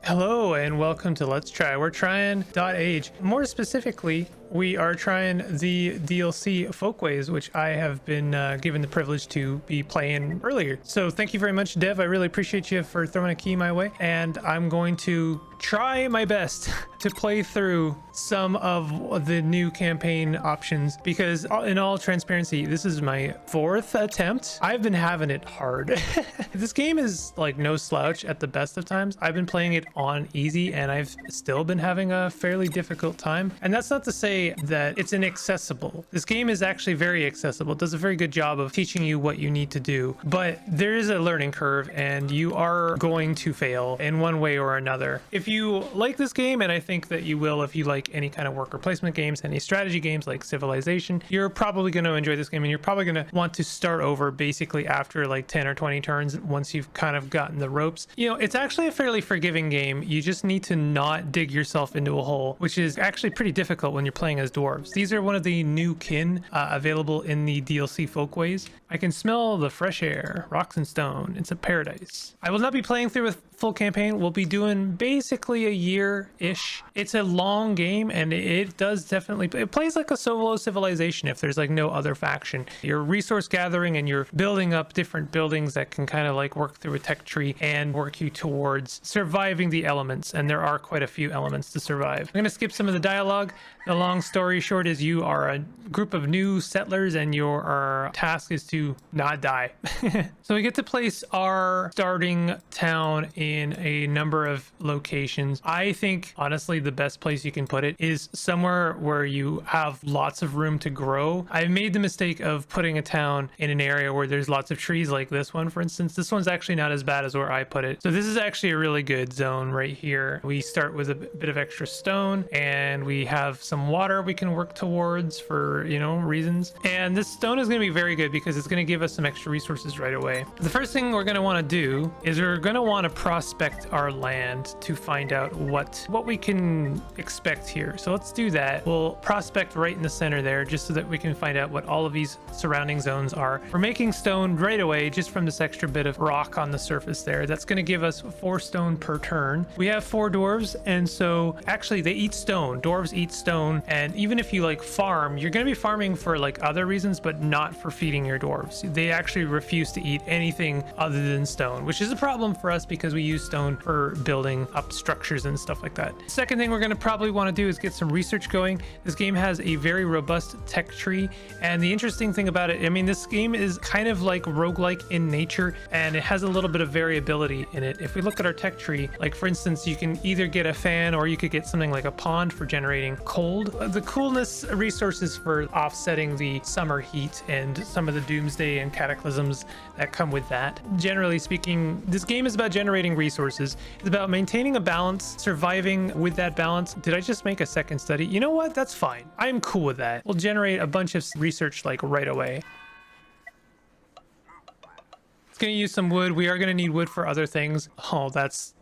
Hello and welcome to Let's Try. We're trying .age. More specifically, we are trying the DLC Folkways, which I have been given the privilege to be playing earlier. So thank you very much, Dev. I really appreciate you for throwing a key my way. And I'm going to try my best to play through some of the new campaign options, because in all transparency, this is my 4th attempt. I've been having it hard. This game is like no slouch at the best of times. I've been playing it on easy and I've still been having a fairly difficult time. And that's not to say that it's inaccessible. This game is actually very accessible. It does a very good job of teaching you what you need to do, but there is a learning curve and you are going to fail in one way or another. If you like this game, and I think that you will if you like any kind of worker placement games, any strategy games like Civilization, you're probably going to enjoy this game, and you're probably going to want to start over basically after like 10 or 20 turns once you've kind of gotten the ropes. You know, it's actually a fairly forgiving game. You just need to not dig yourself into a hole, which is actually pretty difficult when you're playing as dwarves. These are one of the new kin available in the DLC Folkways. I can smell the fresh air, rocks and stone. It's a paradise. I will not be playing through with full campaign. We'll be doing basically a year-ish. It's a long game, and it does definitely, it plays like a solo Civilization if there's like no other faction. You're resource gathering and you're building up different buildings that can kind of like work through a tech tree and work you towards surviving the elements, and there are quite a few elements to survive. I'm going to skip some of the dialogue. The long story short is you are a group of new settlers and your task is to not die. So we get to place our starting town in a number of locations. I think honestly the best place you can put it is somewhere where you have lots of room to grow. I made the mistake of putting a town in an area where there's lots of trees, like this one for instance. This one's actually not as bad as where I put it. So this is actually a really good zone right here. We start with a bit of extra stone and we have some water we can work towards for, you know, reasons. And this stone is going to be very good because it's going to give us some extra resources right away. The first thing we're going to want to do is we're going to want to prospect our land to find out what we can expect here. So let's do that. We'll prospect right in the center there just so that we can find out what all of these surrounding zones are. We're making stone right away just from this extra bit of rock on the surface there. That's going to give us 4 stone per turn. We have 4 dwarves, and so actually they eat stone. Dwarves eat stone, and even if you like farm, you're going to be farming for like other reasons, but not for feeding your dwarves. They actually refuse to eat anything other than stone, which is a problem for us because we use stone for building up structures and stuff like that. Second thing we're going to probably want to do is get some research going. This game has a very robust tech tree, and the interesting thing about it, I mean, this game is kind of like roguelike in nature, and it has a little bit of variability in it. If we look at our tech tree, like for instance, you can either get a fan or you could get something like a pond for generating cold. The coolness resources for offsetting the summer heat and some of the doomsday and cataclysms that come with that. Generally speaking, this game is about generating resources. It's about maintaining a balance, surviving with that balance. Did I just make a second study? You know what? That's fine. I'm cool with that. We'll generate a bunch of research like right away. It's going to use some wood. We are going to need wood for other things. Oh, that's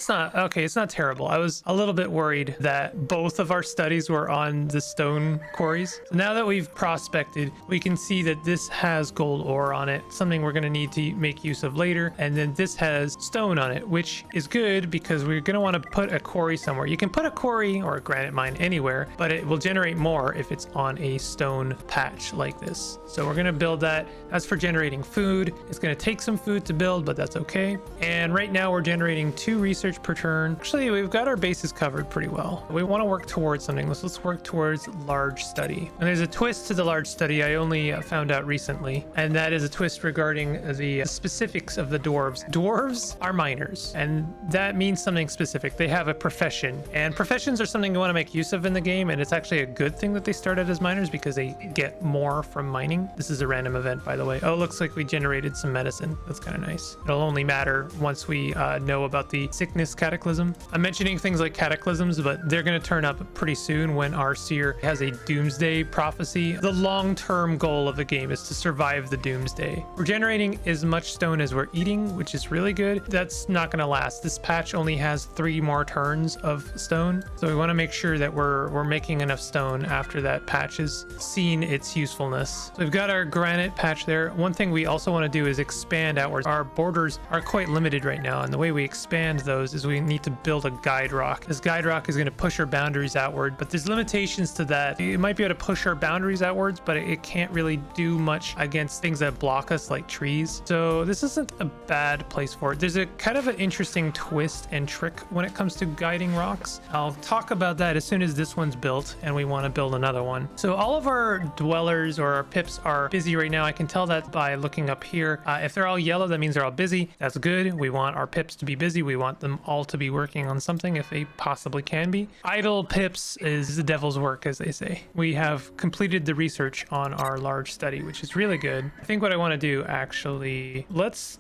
not okay. It's not terrible. I was a little bit worried that both of our studies were on the stone quarries. So now that we've prospected, we can see that this has gold ore on it, something we're going to need to make use of later. And then this has stone on it, which is good because we're going to want to put a quarry somewhere. You can put a quarry or a granite mine anywhere, but it will generate more if it's on a stone patch like this. So we're going to build that. That's for generating food. It's going to take some food to build, but that's okay. And right now we're generating 2 research per turn. Actually, we've got our bases covered pretty well. We want to work towards something. Let's work towards large study. And there's a twist to the large study I only found out recently, and that is a twist regarding the specifics of the dwarves. Dwarves are miners, and that means something specific. They have a profession, and professions are something you want to make use of in the game, and it's actually a good thing that they started as miners because they get more from mining. This is a random event, by the way. Oh, it looks like we generated some medicine. That's kind of nice. It'll only matter once we know about the sickness cataclysm. I'm mentioning things like cataclysms, but they're going to turn up pretty soon when our seer has a doomsday prophecy. The long-term goal of the game is to survive the doomsday. We're generating as much stone as we're eating, which is really good. That's not going to last. This patch only has 3 more turns of stone, so we want to make sure that we're making enough stone after that patch has seen its usefulness. So we've got our granite patch there. One thing we also want to do is expand outwards. Our borders are quite limited right now, and the way we expand of those is we need to build a guide rock. This guide rock is going to push our boundaries outward, but there's limitations to that. It might be able to push our boundaries outwards, but it can't really do much against things that block us like trees. So this isn't a bad place for it. There's a kind of an interesting twist and trick when it comes to guiding rocks. I'll talk about that as soon as this one's built and we want to build another one. So all of our dwellers or our pips are busy right now. I can tell that by looking up here. If they're all yellow, that means they're all busy. That's good. We want our pips to be busy. We want them all to be working on something if they possibly can be. Idle pips is the devil's work, as they say. We have completed the research on our large study, which is really good. I think what I want to do actually, let's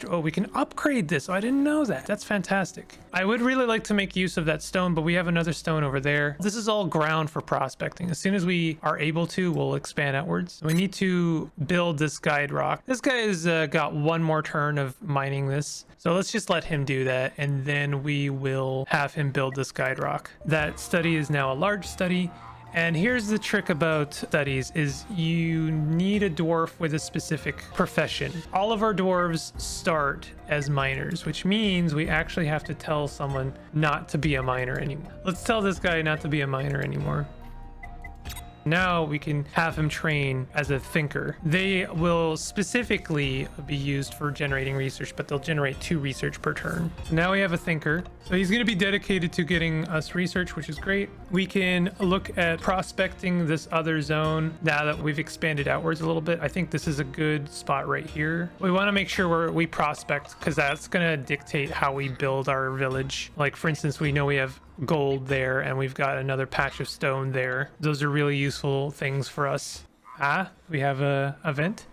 oh, we can upgrade this. Oh, I didn't know that. That's fantastic. I would really like to make use of that stone, but we have another stone over there. This is all ground for prospecting. As soon as we are able to, we'll expand outwards. We need to build this guide rock. This guy has got one more turn of mining this. So let's just let him do that, and then we will have him build this guide rock. That study is now a large study. And here's the trick about studies is you need a dwarf with a specific profession. All of our dwarves start as miners, which means we actually have to tell someone not to be a miner anymore. Let's tell this guy not to be a miner anymore. Now we can have him train as a thinker. They will specifically be used for generating research, but they'll generate 2 research per turn. So now we have a thinker. So he's going to be dedicated to getting us research, which is great. We can look at prospecting this other zone now that we've expanded outwards a little bit. I think this is a good spot right here. We want to make sure we prospect because that's going to dictate how we build our village. Like, for instance, we know we have gold there and we've got another patch of stone there. Those are really useful things for us. We have a vent.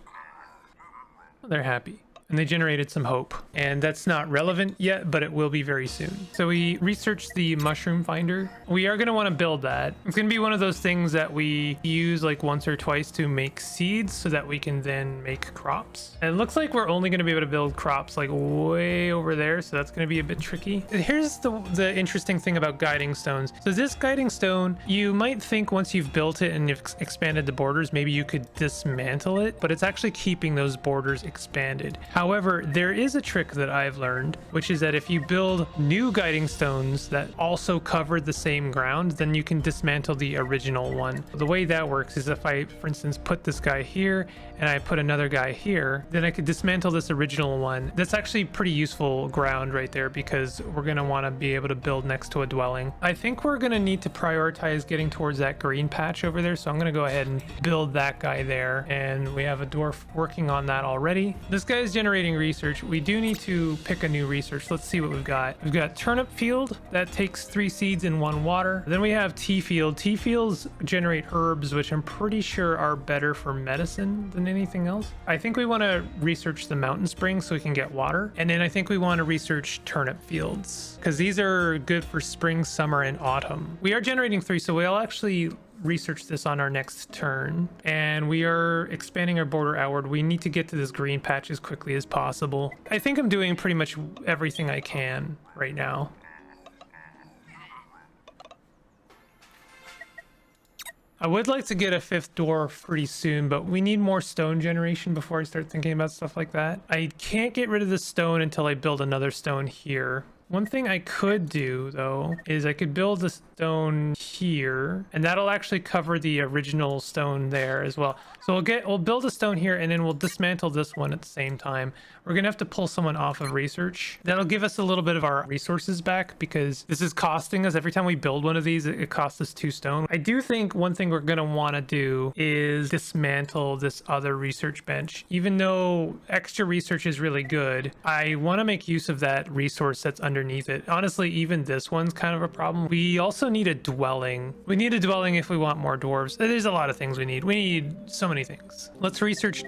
They're happy. And they generated some hope. And that's not relevant yet, but it will be very soon. So we researched the mushroom finder. We are going to want to build that. It's going to be one of those things that we use like once or twice to make seeds so that we can then make crops. And it looks like we're only going to be able to build crops like way over there. So that's going to be a bit tricky. Here's the interesting thing about guiding stones. So this guiding stone, you might think once you've built it and you've expanded the borders, maybe you could dismantle it, but it's actually keeping those borders expanded. However, there is a trick that I've learned, which is that if you build new guiding stones that also cover the same ground, then you can dismantle the original one. The way that works is if I, for instance, put this guy here and I put another guy here, then I could dismantle this original one. That's actually pretty useful ground right there because we're going to want to be able to build next to a dwelling. I think we're going to need to prioritize getting towards that green patch over there. So I'm going to go ahead and build that guy there. And we have a dwarf working on that already. This guy is generating research. We do need to pick a new research. Let's see what we've got. We've got turnip field that takes 3 seeds and 1 water. Then we have tea field. Tea fields generate herbs, which I'm pretty sure are better for medicine than anything else. I think we want to research the mountain spring so we can get water. And then I think we want to research turnip fields because these are good for spring, summer, and autumn. We are generating 3, so we'll actually research this on our next turn, and we are expanding our border outward. We need to get to this green patch as quickly as possible. I think I'm doing pretty much everything I can right now. I would like to get a 5th dwarf pretty soon, but we need more stone generation before I start thinking about stuff like that. I can't get rid of the stone until I build another stone here. One thing I could do, though, is I could build a stone here, and that'll actually cover the original stone there as well. So we'll build a stone here, and then we'll dismantle this one at the same time. We're gonna have to pull someone off of research. That'll give us a little bit of our resources back because this is costing us. Every time we build one of these, it costs us 2 stone. I do think one thing we're gonna want to do is dismantle this other research bench. Even though extra research is really good, I want to make use of that resource that's underneath it. Honestly, even this one's kind of a problem. We also need a dwelling. We need a dwelling if we want more dwarves. There's a lot of things we need. We need so many things. Let's research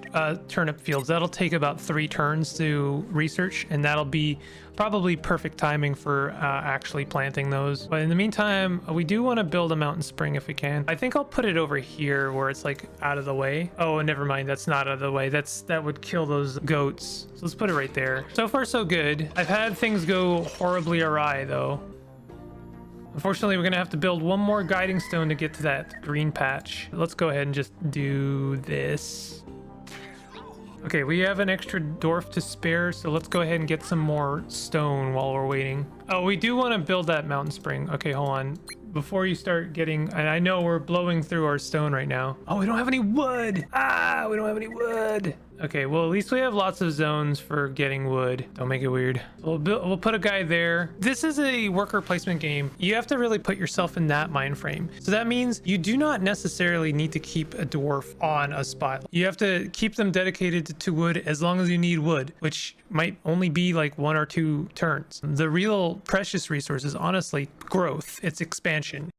turnip fields. That'll take about 3 turns to research, and that'll be probably perfect timing for actually planting those. But in the meantime, we do want to build a mountain spring if we can. I think I'll put it over here where it's like out of the way. Oh, never mind. That's not out of the way. That would kill those goats. So let's put it right there. So far, so good. I've had things go horribly awry though. Unfortunately, we're gonna have to build one more guiding stone to get to that green patch. Let's go ahead and just do this. Okay, we have an extra dwarf to spare, so let's go ahead and get some more stone while we're waiting. Oh, we do want to build that mountain spring. Okay, hold on. Before you start getting, and I know we're blowing through our stone right now. Oh, we don't have any wood. Ah, we don't have any wood. Okay, well, at least we have lots of zones for getting wood. Don't make it weird. We'll put a guy there. This is a worker placement game. You have to really put yourself in that mind frame. So that means you do not necessarily need to keep a dwarf on a spot. You have to keep them dedicated to wood as long as you need wood, which might only be like 1 or 2 turns. The real precious resource is honestly growth. It's expansion.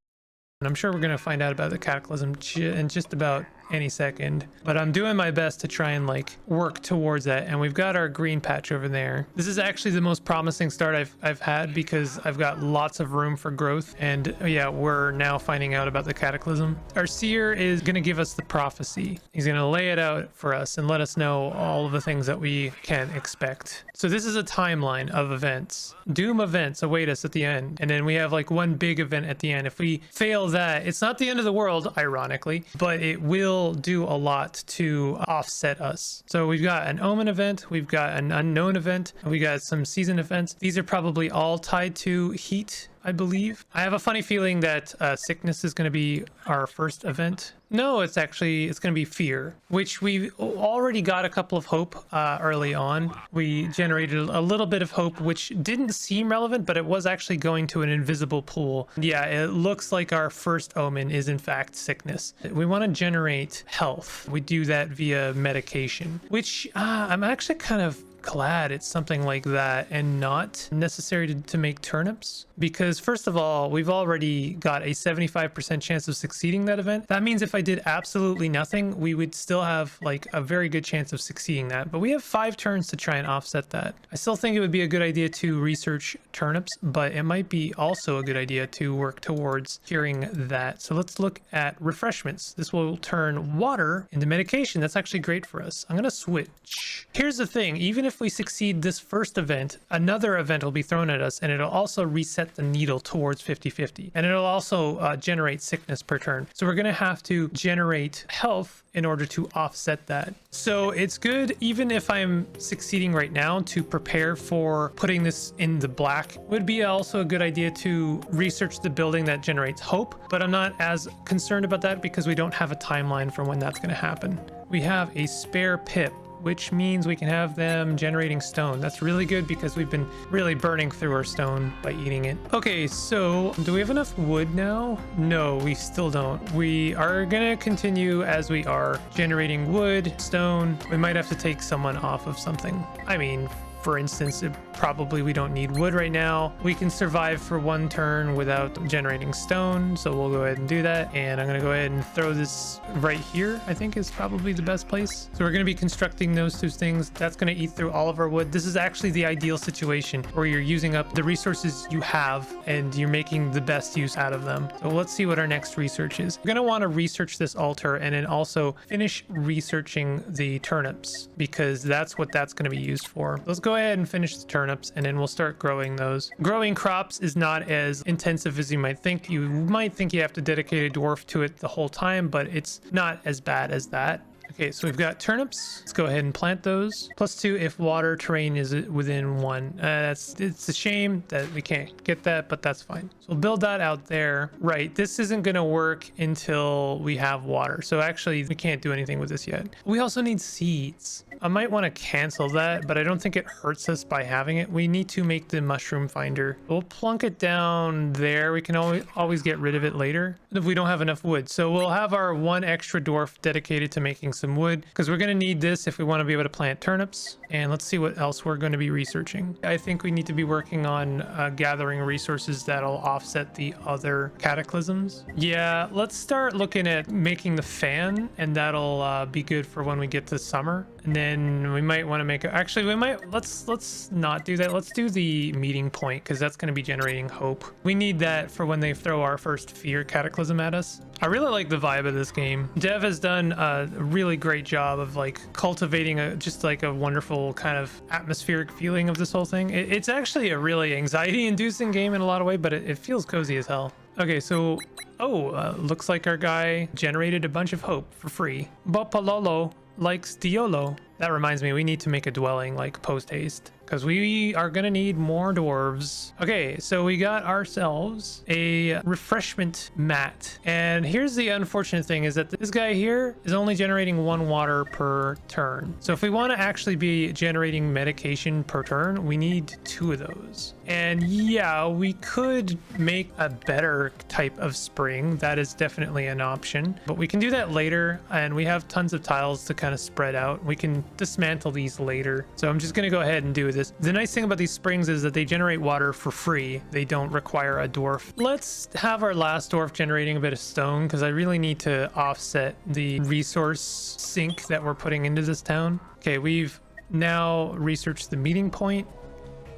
And I'm sure we're going to find out about the cataclysm in just about any second, but I'm doing my best to try and like work towards that. And we've got our green patch over there. This is actually the most promising start I've had because I've got lots of room for growth. And yeah, we're now finding out about the cataclysm. Our seer is going to give us the prophecy. He's going to lay it out for us and let us know all of the things that we can expect. So this is a timeline of events. Doom events await us at the end. And then we have like one big event at the end. If we fail that, it's not the end of the world, ironically, but it will do a lot to offset us. So we've got an omen event, we've got an unknown event, and we got some season events. These are probably all tied to heat, I believe. I have a funny feeling that sickness is going to be our first event. No, it's going to be fear, which we already got a couple of hope early on. We generated a little bit of hope, which didn't seem relevant, but it was actually going to an invisible pool. Yeah, it looks like our first omen is in fact sickness. We want to generate health. We do that via medication, which I'm actually kind of glad it's something like that and not necessary to make turnips, because first of all, we've already got a 75% chance of succeeding that event. That means if I did absolutely nothing, we would still have like a very good chance of succeeding that, but we have 5 turns to try and offset that. I still think it would be a good idea to research turnips, but it might be also a good idea to work towards curing that. So let's look at refreshments. This will turn water into medication. That's actually great for us. I'm gonna switch. Here's the thing, even if we succeed this first event, another event will be thrown at us, and it'll also reset the needle towards 50-50, and it'll also generate sickness per turn. So we're going to have to generate health in order to offset that. So it's good, even if I'm succeeding right now, to prepare for putting this in the black. It would be also a good idea to research the building that generates hope, but I'm not as concerned about that because we don't have a timeline for when that's going to happen. We have a spare pip, which means we can have them generating stone. That's really good because we've been really burning through our stone by eating it. Okay, so do we have enough wood now? No, we still don't. We are gonna continue as we are, generating wood, stone. We might have to take someone off of something. I mean, for instance, probably we don't need wood right now. We can survive for 1 turn without generating stone, so we'll go ahead and do that. And I'm gonna go ahead and throw this right here, I think is probably the best place. So we're gonna be constructing those 2 things. That's gonna eat through all of our wood. This is actually the ideal situation where you're using up the resources you have and you're making the best use out of them. So let's see what our next research is. We're gonna wanna research this altar and then also finish researching the turnips, because that's what that's gonna be used for. Let's go ahead and finish the turnips and then we'll start growing those. Growing crops is not as intensive as you might think. You might think you have to dedicate a dwarf to it the whole time, but it's not as bad as that. Okay, so we've got turnips. Let's go ahead and plant those. +2 if water terrain is within 1. It's a shame that we can't get that, but that's fine. So we'll build that out there. Right, this isn't gonna work until we have water. So actually we can't do anything with this yet. We also need seeds. I might want to cancel that, but I don't think it hurts us by having it. We need to make the mushroom finder. We'll plunk it down there. We can always get rid of it later if we don't have enough wood. So we'll have our 1 extra dwarf dedicated to making some wood, because we're going to need this if we want to be able to plant turnips. And let's see what else we're going to be researching. I think we need to be working on gathering resources that'll offset the other cataclysms. Yeah, let's start looking at making the fan, and that'll be good for when we get to summer. And then we might want to make let's not do that. Let's do the meeting point, because that's going to be generating hope. We need that for when they throw our first fear cataclysm at us. I really like the vibe of this game. Dev has done a really great job of like cultivating just like a wonderful kind of atmospheric feeling of this whole thing. It's actually a really anxiety inducing game in a lot of ways, but it feels cozy as hell. Okay, so looks like our guy generated a bunch of hope for free. Bopalolo likes Diolo. That reminds me, we need to make a dwelling like post haste, because we are gonna need more dwarves. Okay, so we got ourselves a refreshment mat. And here's the unfortunate thing, is that this guy here is only generating 1 water per turn. So if we want to actually be generating medication per turn, we need 2 of those. And yeah, we could make a better type of spring. That is definitely an option, but we can do that later, and we have tons of tiles to kind of spread out. We can dismantle these later. So I'm just gonna go ahead and do this. The nice thing about these springs is that they generate water for free. They don't require a dwarf. Let's have our last dwarf generating a bit of stone, because I really need to offset the resource sink that we're putting into this town. Okay, we've now researched the meeting point.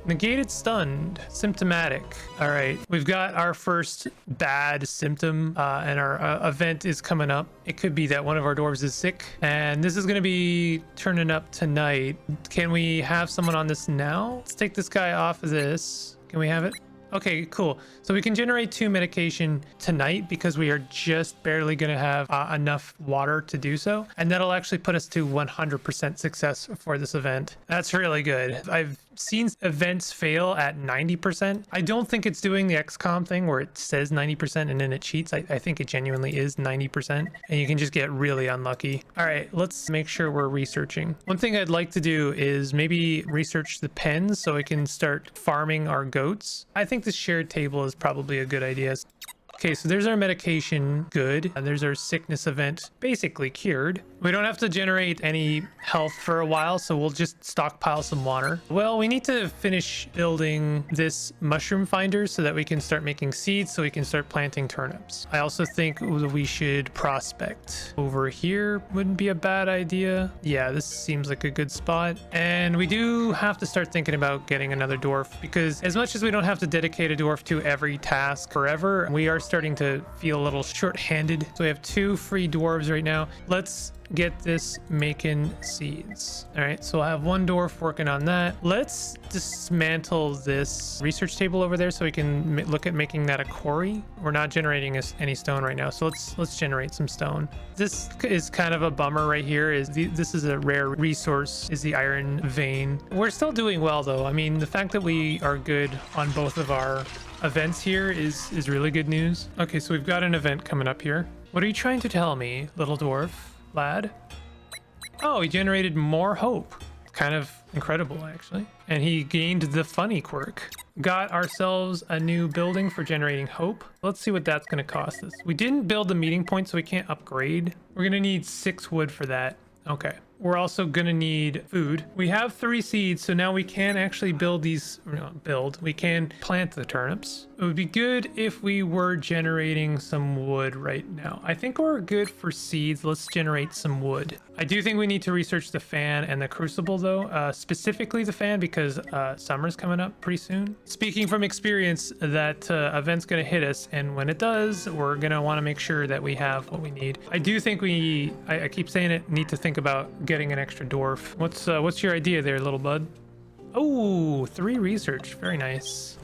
Negated, stunned, symptomatic. All right, we've got our first bad symptom, and our event is coming up. It could be that one of our dwarves is sick, and this is going to be turning up tonight. Can we have someone on this now? Let's take this guy off of this. Can we have it? Okay, cool. So we can generate 2 medication tonight, because we are just barely going to have enough water to do so. And that'll actually put us to 100% success for this event. That's really good. I've seen events fail at 90%. I don't think it's doing the XCOM thing where it says 90% and then it cheats. I think it genuinely is 90%, and you can just get really unlucky. All right, let's make sure we're researching. One thing I'd like to do is maybe research the pens so we can start farming our goats. I think this shared table is probably a good idea. Okay, so there's our medication, good. And there's our sickness event, basically cured. We don't have to generate any health for a while, so we'll just stockpile some water. Well, we need to finish building this mushroom finder so that we can start making seeds, so we can start planting turnips. I also think that we should prospect. Over here wouldn't be a bad idea. Yeah, this seems like a good spot. And we do have to start thinking about getting another dwarf, because as much as we don't have to dedicate a dwarf to every task forever, we are starting to feel a little short-handed. So we have 2 free dwarves right now. Let's get this making seeds. All right, so I'll have 1 dwarf working on that. Let's dismantle this research table over there so we can look at making that a quarry. We're not generating any stone right now, so let's generate some stone. This is kind of a bummer right here. This is a rare resource, is the iron vein. We're still doing well though. I mean, the fact that we are good on both of our events here is really good news. Okay, so we've got an event coming up here. What are you trying to tell me, little dwarf lad? Oh, he generated more hope. Kind of incredible, actually. And he gained the funny quirk. Got ourselves a new building for generating hope. Let's see what that's going to cost us. We didn't build the meeting point, so we can't upgrade. We're going to need 6 wood for that. Okay. We're also going to need food. We have 3 seeds, so now we can actually build these, we can plant the turnips. It would be good if we were generating some wood right now. I think we're good for seeds. Let's generate some wood. I do think we need to research the fan and the crucible though, specifically the fan, because summer's coming up pretty soon. Speaking from experience, that event's going to hit us, and when it does, we're going to want to make sure that we have what we need. I do think I keep saying it, need to think about getting an extra dwarf. What's your idea there, little bud? Oh, 3 research. Very nice.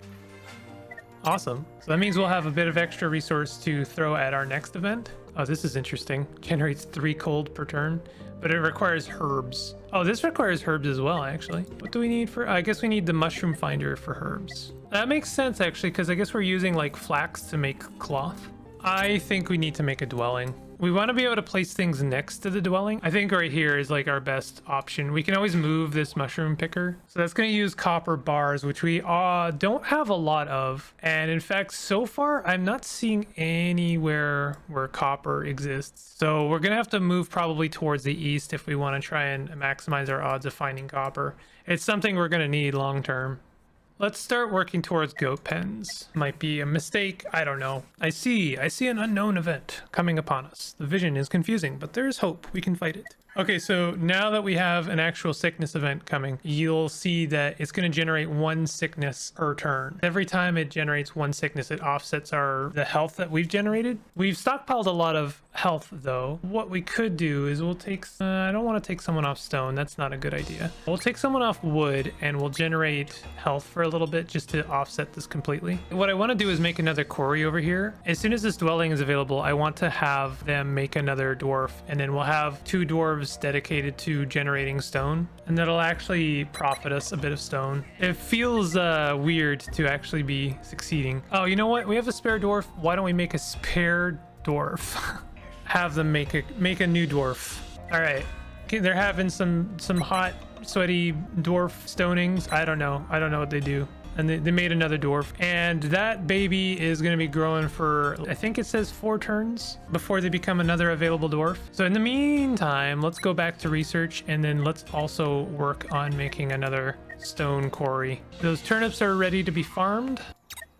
Awesome. So that means we'll have a bit of extra resource to throw at our next event. Oh, this is interesting. Generates 3 cold per turn, but it requires herbs. Oh, this requires herbs as well, actually. What do we need for? I guess we need the mushroom finder for herbs. That makes sense, actually, because I guess we're using like flax to make cloth. I think we need to make a dwelling. We want to be able to place things next to the dwelling. I think right here is like our best option. We can always move this mushroom picker. So that's going to use copper bars, which we don't have a lot of. And in fact, so far, I'm not seeing anywhere where copper exists. So we're going to have to move probably towards the east if we want to try and maximize our odds of finding copper. It's something we're going to need long term. Let's start working towards goat pens. Might be a mistake, I don't know. I see an unknown event coming upon us. The vision is confusing, but there is hope. We can fight it. Okay, so now that we have an actual sickness event coming, you'll see that it's going to generate 1 sickness per turn. Every time it generates 1 sickness, it offsets the health that we've generated. We've stockpiled a lot of health though. What we could do is we'll take, I don't want to take someone off stone. That's not a good idea. We'll take someone off wood and we'll generate health for a little bit just to offset this completely. What I want to do is make another quarry over here. As soon as this dwelling is available, I want to have them make another dwarf, and then we'll have 2 dwarves dedicated to generating stone, and that'll actually profit us a bit of stone. It feels weird to actually be succeeding. Oh, you know what? We have a spare dwarf. Why don't we make a spare dwarf? Have them make a new dwarf. All right. Okay, they're having some hot, sweaty dwarf stonings. I don't know what they do. And they made another dwarf, and that baby is going to be growing for, I think it says 4 turns before they become another available dwarf. So in the meantime, let's go back to research, and then let's also work on making another stone quarry. Those turnips are ready to be farmed.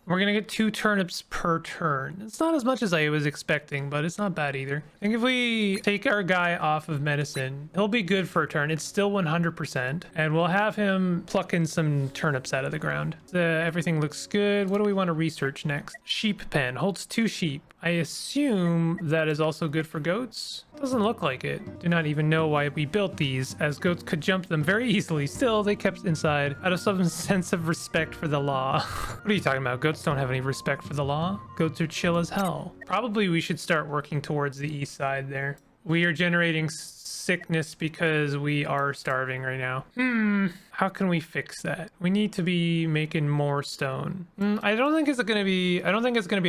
We're gonna get 2 turnips per turn. It's not as much as I was expecting, but it's not bad either. I think if we take our guy off of medicine, he'll be good for a turn. It's still 100%, and we'll have him pluck in some turnips out of the ground. Everything looks good. What do we want to research next? Sheep pen holds 2 sheep. I assume that is also good for goats. Doesn't look like it. Do not even know why we built these, as goats could jump them very easily. Still, they kept inside out of some sense of respect for the law. What are you talking about? Goats don't have any respect for the law. Goats are chill as hell. Probably we should start working towards the east side there. We are generating sickness because we are starving right now. How can we fix that? We need to be making more stone. I don't think it's gonna be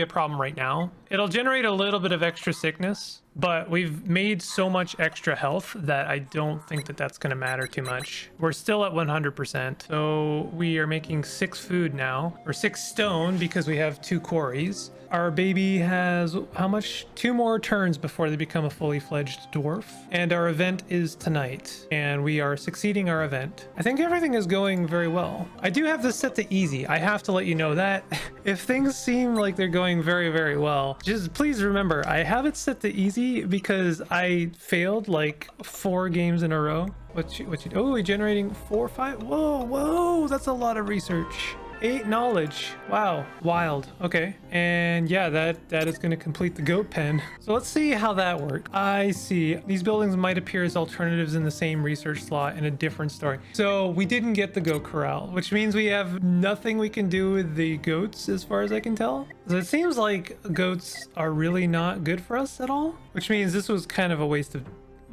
a problem right now. It'll generate a little bit of extra sickness, but we've made so much extra health that I don't think that that's gonna matter too much. We're still at 100%. So we are making 6 food now, or 6 stone, because we have 2 quarries. Our baby has how much? 2 more turns before they become a fully fledged dwarf. And our event is tonight, and we are succeeding our event. I think everything is going very well. I do have this set to easy. I have to let you know that. If things seem like they're going very, very well, just please remember, I have it set to easy because I failed like 4 games in a row. Oh, we're generating 4 or 5. Whoa, that's a lot of research. 8 knowledge. Wow. Wild. Okay. And yeah, that is going to complete the goat pen. So let's see how that worked. I see. These buildings might appear as alternatives in the same research slot in a different story. So we didn't get the goat corral, which means we have nothing we can do with the goats as far as I can tell. So it seems like goats are really not good for us at all, which means this was kind of a waste of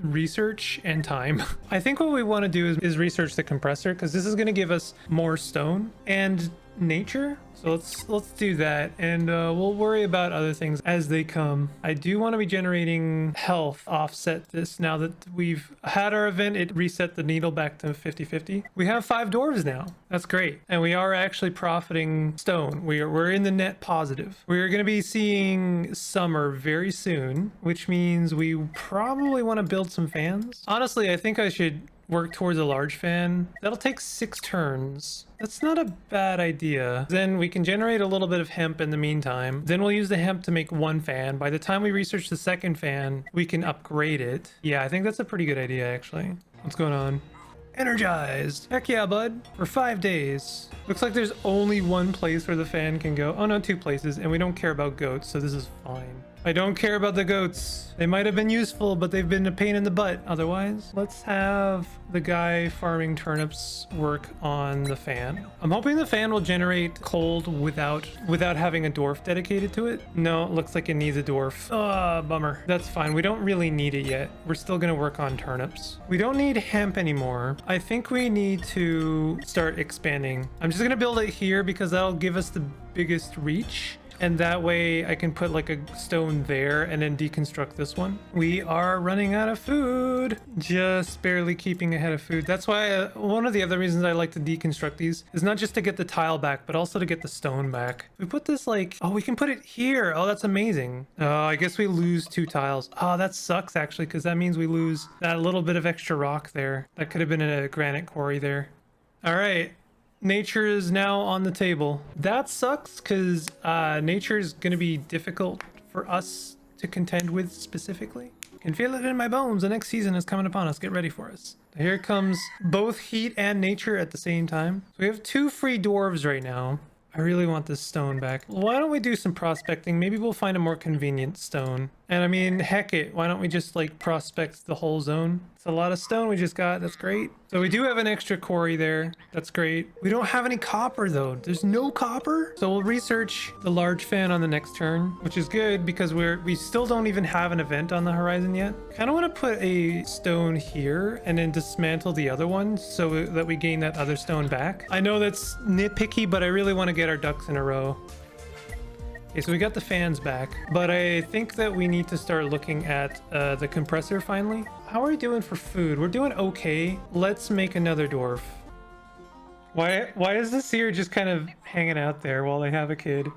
research and time. I think what we want to do is research the compressor, because this is going to give us more stone and nature. So let's do that, and we'll worry about other things as they come. I do want to be generating health offset this. Now that we've had our event, it reset the needle back to 50-50. We have 5 dwarves now. That's great, and we are actually profiting stone. We're in the net positive. We're going to be seeing summer very soon, which means we probably want to build some fans. Honestly, I think I should work towards a large fan. That'll take 6 turns. That's not a bad idea. Then we can generate a little bit of hemp in the meantime. Then we'll use the hemp to make 1 fan. By the time we research the 2nd fan, we can upgrade it. Yeah, I think that's a pretty good idea, actually. What's going on? Energized. Heck yeah, bud. For 5 days. Looks like there's only 1 place where the fan can go. Oh no, 2 places, and we don't care about goats, so this is fine. I don't care about the goats. They might have been useful, but they've been a pain in the butt otherwise. Let's have the guy farming turnips work on the fan. I'm hoping the fan will generate cold without having a dwarf dedicated to it. No, it looks like it needs a dwarf. Bummer. That's fine. We don't really need it yet. We're still gonna work on turnips. We don't need hemp anymore. I think we need to start expanding. I'm just gonna build it here because that'll give us the biggest reach. And that way I can put like a stone there and then deconstruct this one. We are running out of food. Just barely keeping ahead of food. That's why one of the other reasons I like to deconstruct these is not just to get the tile back, but also to get the stone back. We put this like, oh, we can put it here. Oh, that's amazing. Oh, I guess we lose 2 tiles. Oh, that sucks actually, because that means we lose that little bit of extra rock there. That could have been a granite quarry there. All right. Nature is now on the table. That sucks because nature is going to be difficult for us to contend with specifically. Can feel it in my bones. The next season is coming upon us. Get ready for us. Here comes both heat and nature at the same time. So we have 2 free dwarves right now. I really want this stone back. Why don't we do some prospecting? Maybe we'll find a more convenient stone. And I mean, heck it, why don't we just like prospect the whole zone? It's a lot of stone we just got. That's great. So we do have an extra quarry there. That's great. We don't have any copper though. There's no copper. So we'll research the large fan on the next turn, which is good because we still don't even have an event on the horizon yet. Kind of want to put a stone here and then dismantle the other one so that we gain that other stone back. I know that's nitpicky, but I really want to get our ducks in a row. Okay, so we got the fans back, but I think that we need to start looking at the compressor finally. How are we doing for food? We're doing okay. Let's make another dwarf. Why is the seer just kind of hanging out there while they have a kid?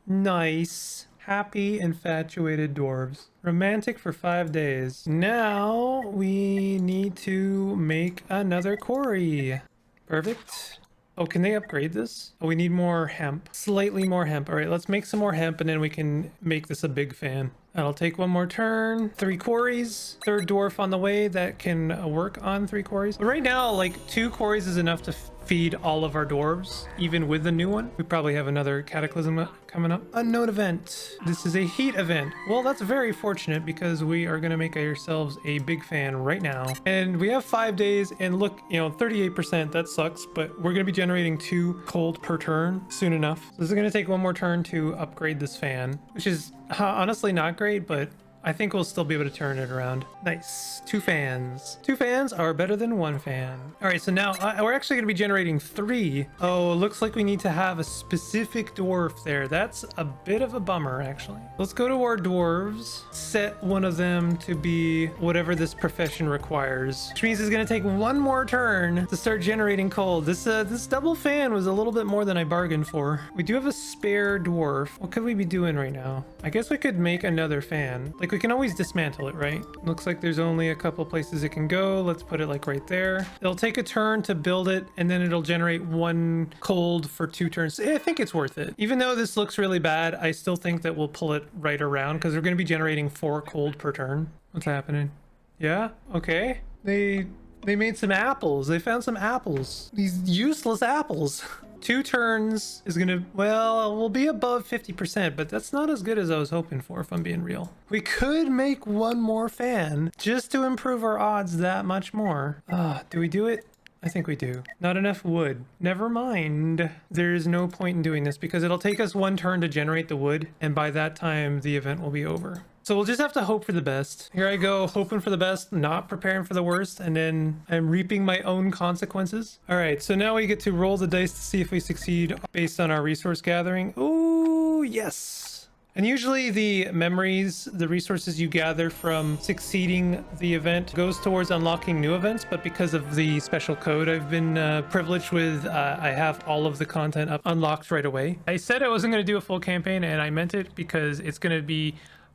Nice. Happy, infatuated dwarves. Romantic for 5 days. Now we need to make another quarry. Perfect. Oh, can they upgrade this? Oh, we need more hemp. Slightly more hemp. All right, let's make some more hemp and then we can make this a big fan. That'll take one more turn. 3 quarries. 3rd dwarf on the way that can work on 3 quarries. But right now, like 2 quarries is enough to feed all of our dwarves, even with the new one. We probably have another cataclysm coming up. Unknown event. This is a heat event. Well, that's very fortunate because we are going to make ourselves a big fan right now. And we have 5 days and look, you know, 38%, that sucks, but we're going to be generating 2 cold per turn soon enough. So this is going to take one more turn to upgrade this fan, which is honestly not great, but I think we'll still be able to turn it around. Nice. 2 fans. 2 fans are better than 1 fan. All right, so now we're actually going to be generating 3. Oh, looks like we need to have a specific dwarf there. That's a bit of a bummer, actually. Let's go to our dwarves. Set one of them to be whatever this profession requires, which means it's going to take 1 more turn to start generating coal. This double fan was a little bit more than I bargained for. We do have a spare dwarf. What could we be doing right now? I guess we could make another fan. Like, we can always dismantle it, right? Looks like there's only a couple places it can go. Let's put it like right there. It'll take a turn to build it and then it'll generate 1 cold for 2 turns. I think it's worth it. Even though this looks really bad, I still think that we'll pull it right around because we're going to be generating 4 cold per turn. What's happening? Yeah, okay. They made some apples. They found some apples. These useless apples. 2 turns is gonna, well, we'll be above 50%, but that's not as good as I was hoping for, if I'm being real. We could make 1 more fan just to improve our odds that much more. Do we do it? I think we do. Not enough wood. Never mind. There's no point in doing this because it'll take us 1 turn to generate the wood, and by that time the event will be over. So we'll just have to hope for the best. Here I go, hoping for the best, not preparing for the worst, and then I'm reaping my own consequences. All right, so now we get to roll the dice to see if we succeed based on our resource gathering. Ooh, yes. And usually the memories, the resources you gather from succeeding the event goes towards unlocking new events, but because of the special code I've been privileged with, I have all of the content unlocked right away. I said I wasn't going to do a full campaign, and I meant it because it's going to be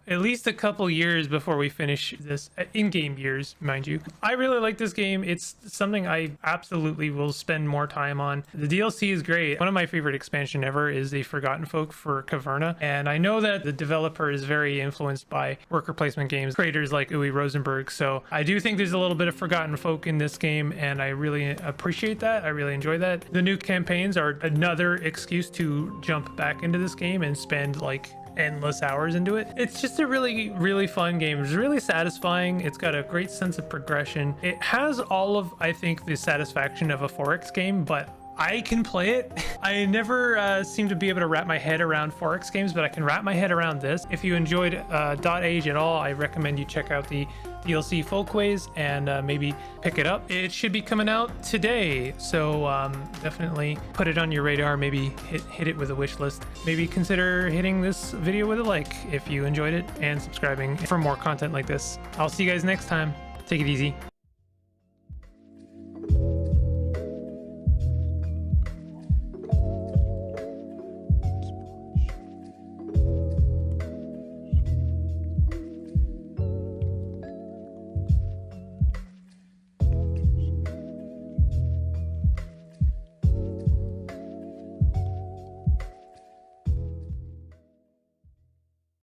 at least a couple years before we finish this, in-game years, mind you. I really like this game. It's something I absolutely will spend more time on. The DLC is great. One of my favorite expansion ever is a Forgotten Folk for Caverna. And I know that the developer is very influenced by worker placement games, creators like Uwe Rosenberg. So I do think there's a little bit of Forgotten Folk in this game, and I really appreciate that. I really enjoy that. The new campaigns are another excuse to jump back into this game and spend like endless hours into it. It's just a really fun game. It's really satisfying. It's got a great sense of progression. It has all of, I think, the satisfaction of a 4X game, but I can play it. I never seem to be able to wrap my head around 4X games, but I can wrap my head around this. If you enjoyed DotAGE at all, I recommend you check out the DLC Folkways and maybe pick it up. It should be coming out today, so definitely put it on your radar. Maybe hit it with a wish list. Maybe consider hitting this video with a like if you enjoyed it and subscribing for more content like this. I'll see you guys next time. Take it easy.